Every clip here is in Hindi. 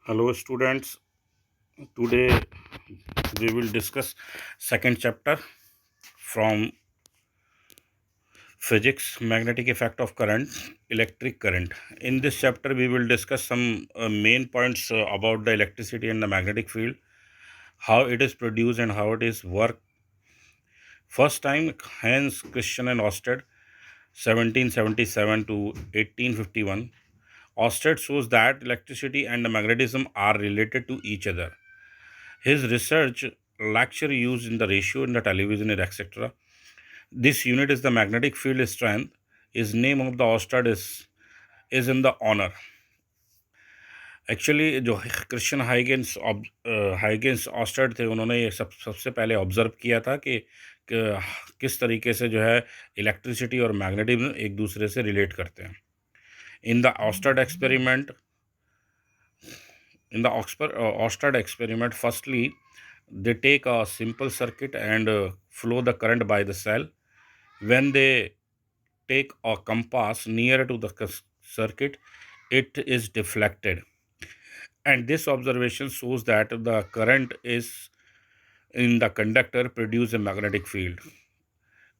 Hello students, today we will discuss second chapter from physics, magnetic effect of current, electric current. In this chapter we will discuss some main points about the electricity and the magnetic field, how it is produced and how it is work. First time Hans Christian and Ørsted 1777 to 1851. Ørsted shows that electricity and the magnetism are related to each other. His research lecture used in the ratio in the television, etc. This unit is the magnetic field strength. His name of the Ørsted is in the honor. Actually जो क्रिश्चियन हाइगेंस ऑस्टर्ड थे, उन्होंने ये सबसे पहले ऑब्जर्व किया था कि किस तरीके से जो है इलेक्ट्रिसिटी और मैग्नेटिज्म एक दूसरे से रिलेट करते हैं. इन द ऑस्टर्ड experiment Ørsted experiment, firstly, they take a simple circuit and flow the current by the cell. When they take a compass near to the circuit, it is deflected. And this observation shows that the current is in the conductor produce a magnetic field.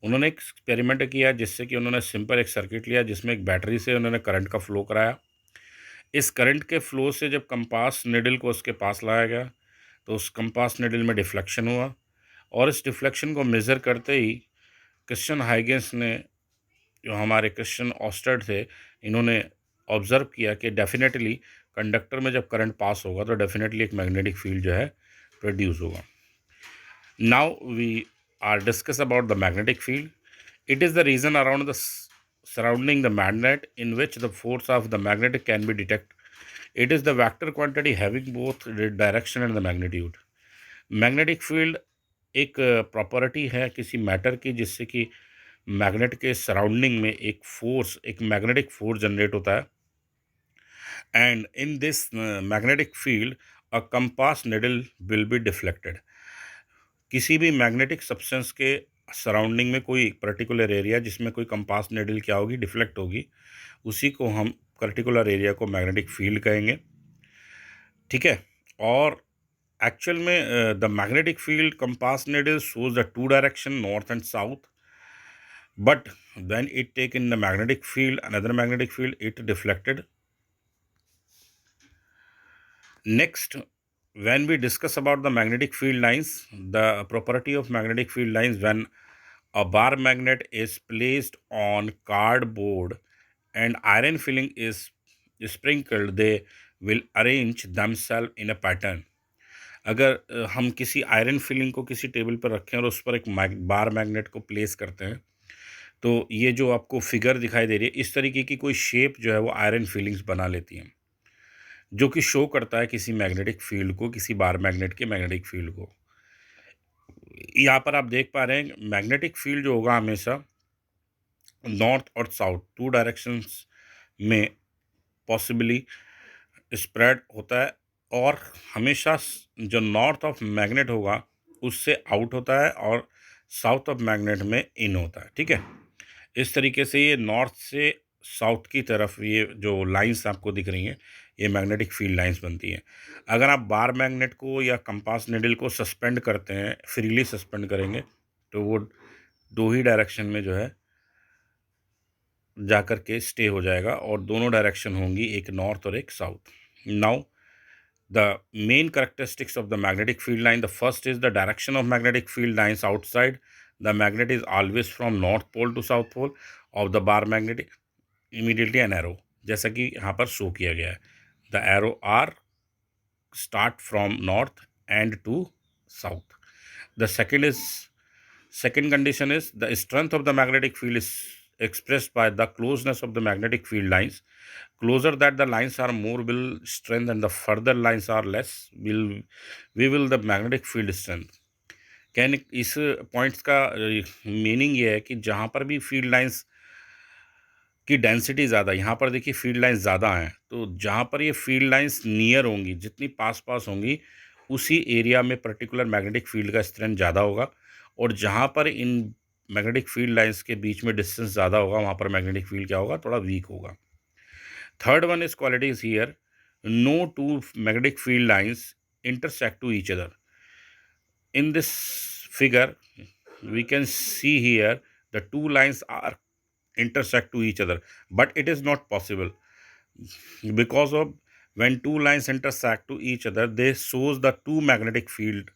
उन्होंने एक एक्सपेरिमेंट किया जिससे कि उन्होंने सिंपल एक सर्किट लिया जिसमें एक बैटरी से उन्होंने करंट का फ्लो कराया. इस करंट के फ्लो से जब कंपास निडल को उसके पास लाया गया तो उस कंपास निडल में डिफ्लेक्शन हुआ, और इस डिफ्लेक्शन को मेज़र करते ही क्रिश्चियन हाइगेंस ने, जो हमारे क्रिश्चियन ऑस्टर्ड थे, इन्होंने ऑब्ज़र्व किया कि डेफिनेटली कंडक्टर में जब करंट पास होगा तो डेफिनेटली एक मैग्नेटिक फील्ड जो है प्रोड्यूस होगा. Now we are discuss about the magnetic field. It is the reason around the surrounding the magnet in which the force of the magnet can be detected. It is the vector quantity having both the direction and the magnitude. Magnetic field एक प्रॉपर्टी है किसी मैटर की जिससे कि मैग्नेट के सराउंडिंग में एक मैग्नेटिक फोर्स जनरेट होता है. And in this magnetic field a compass needle will be deflected. किसी भी मैग्नेटिक सब्सटेंस के सराउंडिंग में कोई पर्टिकुलर एरिया जिसमें कोई कंपास निडल क्या होगी, डिफ्लेक्ट होगी, उसी को हम पर्टिकुलर एरिया को मैग्नेटिक फील्ड कहेंगे. ठीक है. और एक्चुअल में the magnetic field compass needle shows the two direction north and south, but when it take in the magnetic field another magnetic field it deflected. Next, when we discuss about the magnetic field lines, the property of magnetic field lines, when a bar magnet is placed on cardboard and iron filling is sprinkled, they will arrange themselves in a pattern. अगर हम किसी आयरन फिलिंग को किसी टेबल पर रखें और उस पर एक बार मैग्नेट को प्लेस करते हैं तो ये जो आपको फिगर दिखाई दे रही है, इस तरीके की कोई शेप जो है वो आयरन फिलिंग्स बना लेती हैं, जो कि शो करता है किसी मैग्नेटिक फील्ड को, किसी बार मैग्नेट के मैग्नेटिक फील्ड को. यहाँ पर आप देख पा रहे हैं मैग्नेटिक फील्ड जो होगा हमेशा नॉर्थ और साउथ टू डायरेक्शंस में पॉसिबली स्प्रेड होता है, और हमेशा जो नॉर्थ ऑफ मैग्नेट होगा उससे आउट होता है और साउथ ऑफ मैग्नेट में इन होता है. ठीक है. इस तरीके से ये नॉर्थ से साउथ की तरफ ये जो लाइंस आपको दिख रही हैं ये मैग्नेटिक फील्ड लाइंस बनती हैं. अगर आप बार मैग्नेट को या कंपास निडल को सस्पेंड करते हैं, फ्रीली सस्पेंड करेंगे, तो वो दो ही डायरेक्शन में जो है जा कर के स्टे हो जाएगा और दोनों डायरेक्शन होंगी, एक नॉर्थ और एक south. Now the main characteristics of the magnetic field line, the first is the direction of magnetic field lines outside the magnet is always from north pole to south pole of the bar magnet, immediately an arrow, जैसा कि यहाँ पर शो किया गया है. the arrow are start from north and to south. The second condition is the strength of the magnetic field is expressed by the closeness of the magnetic field lines. Closer that the lines are, more will strength, and the further lines are less will the magnetic field strength. Can इस पॉइंट्स का मीनिंग ये है कि जहाँ पर भी फील्ड लाइंस की डेंसिटी ज़्यादा, यहाँ पर देखिए फील्ड लाइंस ज़्यादा हैं, तो जहाँ पर ये फील्ड लाइंस नियर होंगी, जितनी पास पास होंगी, उसी एरिया में पर्टिकुलर मैग्नेटिक फील्ड का स्ट्रेंथ ज़्यादा होगा, और जहाँ पर इन मैग्नेटिक फील्ड लाइंस के बीच में डिस्टेंस ज़्यादा होगा वहाँ पर मैग्नेटिक फील्ड क्या होगा, थोड़ा वीक होगा. Third one is qualities here, no two magnetic field lines intersect to each other. In this figure, we can see here the two lines are intersect to each other, but it is not possible because of when two lines intersect to each other, they shows the two magnetic field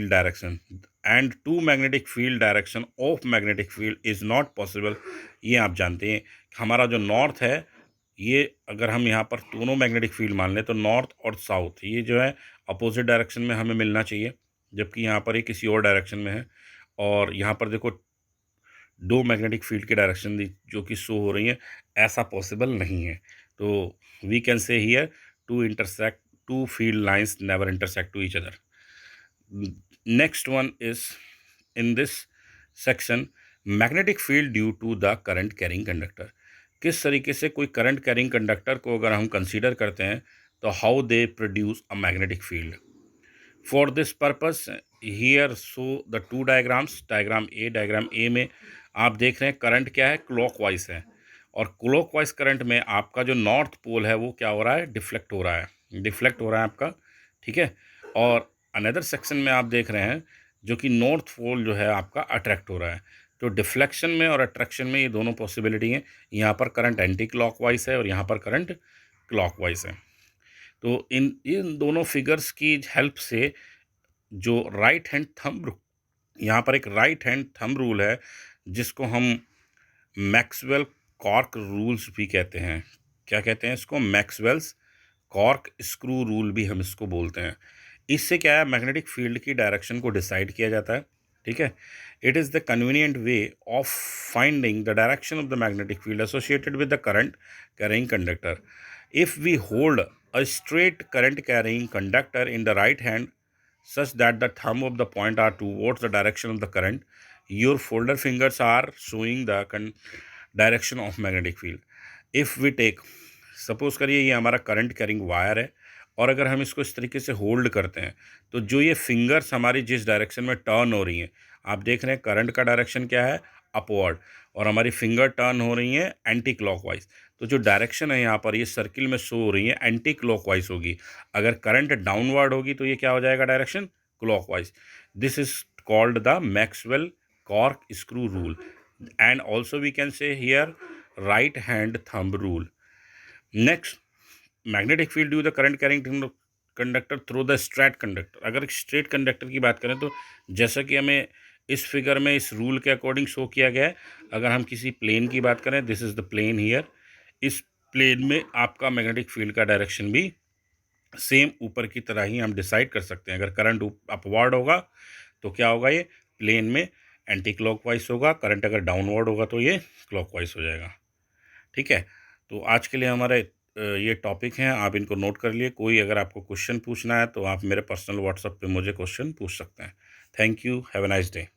direction, and two magnetic field direction of magnetic field is not possible. ये आप जानते हैं हमारा जो नॉर्थ है, ये अगर हम यहाँ पर दोनों मैग्नेटिक फील्ड मान लें तो नॉर्थ और साउथ ये जो है अपोजिट डायरेक्शन में हमें मिलना चाहिए, जबकि यहाँ पर ये किसी और डायरेक्शन में है। और यहाँ पर देखो दो मैग्नेटिक फील्ड की डायरेक्शन जो कि शो हो रही है, ऐसा पॉसिबल नहीं है। तो we can say here two field lines never intersect to each other. Next one is in this section magnetic field due to the current carrying conductor. किस तरीके से कोई करंट कैरिंग कंडक्टर को अगर हम कंसीडर करते हैं तो how they produce a magnetic field. For this purpose here show the two diagrams, diagram A में आप देख रहे हैं करंट क्या है, क्लॉकवाइज है, और क्लॉकवाइज करंट में आपका जो नॉर्थ पोल है वो क्या हो रहा है, डिफ्लेक्ट हो रहा है आपका, ठीक है। और अनदर सेक्शन में आप देख रहे हैं जो कि नॉर्थ पोल जो है आपका अट्रैक्ट हो रहा है। तो डिफ्लेक्शन में और अट्रैक्शन में ये दोनों पॉसिबिलिटी हैं। यहाँ पर करंट एंटी क्लॉकवाइज है और यहाँ पर करंट क्लॉकवाइज है। तो इन दोनों फिगर्स की हेल्प से जो राइट हैंड थंब, यहाँ पर एक राइट हैंड थंब रूल है जिसको हम मैक्सवेल कॉर्क रूल्स भी कहते हैं। क्या कहते हैं इसको, मैक्सवेल्स कॉर्क स्क्रू रूल भी हम इसको बोलते हैं। इससे क्या है, मैग्नेटिक फील्ड की डायरेक्शन को डिसाइड किया जाता है, ठीक है। It is the convenient way of finding the direction of the magnetic field associated with the current carrying conductor. If we hold a straight current carrying conductor in the right hand such that the thumb of the point are towards the direction of the current, your folder fingers are showing the direction of magnetic field. If we take, suppose करिए ये हमारा करंट कैरिंग वायर है, और अगर हम इसको इस तरीके से होल्ड करते हैं तो जो ये फिंगर्स हमारी जिस डायरेक्शन में टर्न हो रही हैं, आप देख रहे हैं करंट का डायरेक्शन क्या है, अपवर्ड, और हमारी फिंगर टर्न हो रही हैं एंटी क्लॉकवाइज। तो जो डायरेक्शन है यहाँ पर ये सर्किल में शो हो रही है एंटी क्लॉकवाइज होगी। अगर करंट डाउनवर्ड होगी तो ये क्या हो जाएगा, direction clockwise. This is called the Maxwell cork screw rule, and also we can say here right hand thumb rule. Next, magnetic field due the current carrying conductor through the straight conductor. अगर स्ट्रेट कंडक्टर की बात करें तो जैसा कि हमें इस फिगर में इस रूल के अकॉर्डिंग शो किया गया है, अगर हम किसी प्लेन की बात करें, this is the plane here, इस प्लेन में आपका मैग्नेटिक फील्ड का डायरेक्शन भी सेम ऊपर की तरह ही हम डिसाइड कर सकते हैं। अगर करंट अपवर्ड होगा तो क्या होगा, ये प्लेन में एंटी क्लॉकवाइज होगा, करंट अगर डाउनवर्ड होगा तो ये क्लॉकवाइज हो जाएगा, ठीक है। तो आज के लिए हमारे ये टॉपिक हैं, आप इनको नोट कर लिए। कोई अगर आपको क्वेश्चन पूछना है तो आप मेरे पर्सनल व्हाट्सएप पे मुझे क्वेश्चन पूछ सकते हैं। Thank you, have a nice day.